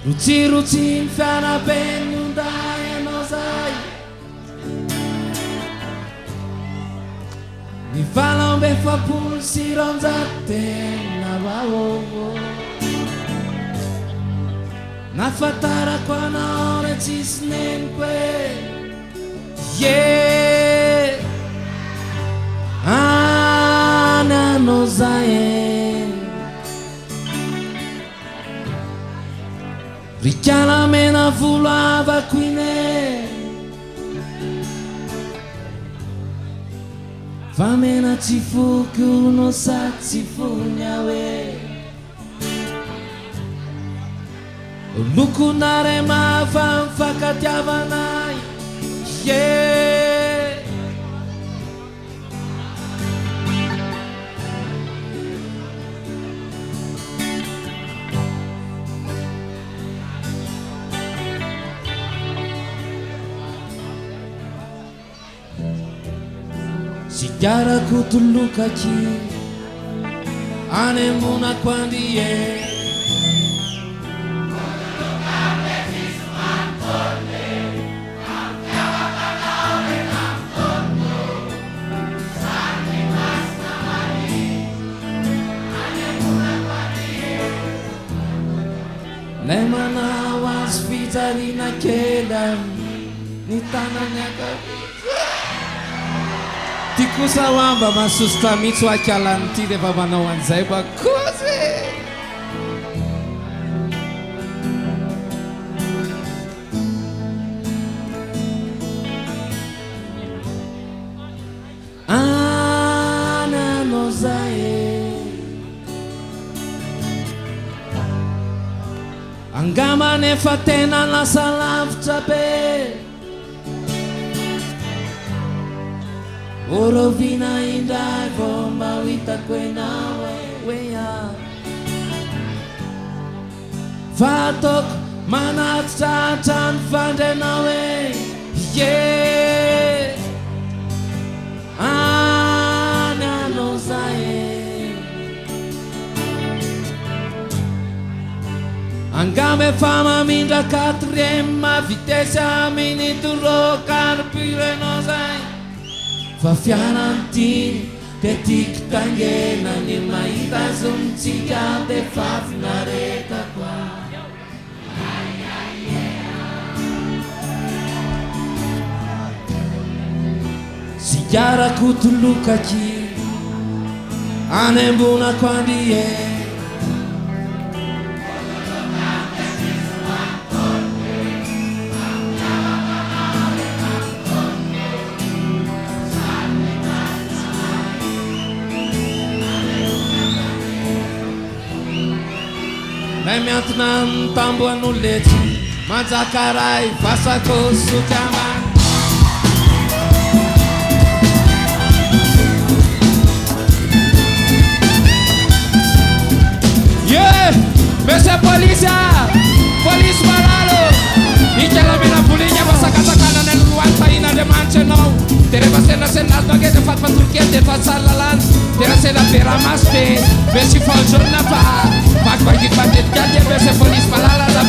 Rutsirotsy ny fianapeny onday anao zay ny valambe efapolo sy roanjato tena vaovao nafatarako anao re tsisy neniko hoe any anao zay rikala mena volo avako ine fa mena tsy foky ono sa tsy fony awe lokonare mafa mifakatiavanay Sigaraku tulukaci ane muna kwandie Lemana was fitarina kedam ni tananya Tiku sawamba masusta mitsu akialanty rehefa manao an'izay bakozy ananao zay angambany efa tena lasa lavitra be Orovina indray vao mba hitako enao wea fa ataoko manatitra trano fandrenao any anao zay angamba efa mamindra 4e vitesy minute rocarburenao zay Fa fiarantiny de tiky tangena ny mahita zontsika de fafinareta kwa Sigarako tulukaci ane mbona kwandie miantona amin'ny tambohan'olety manjakaray vasako sokaman Mese polisia polis malalo ikalamena pulinya masakasakana nel ruan taina de mancenau tere basena senato che te fat patrucchiere fat salalan tere sena per amaste besi fal giorna fa ma qualche bandet cade mese polis malala la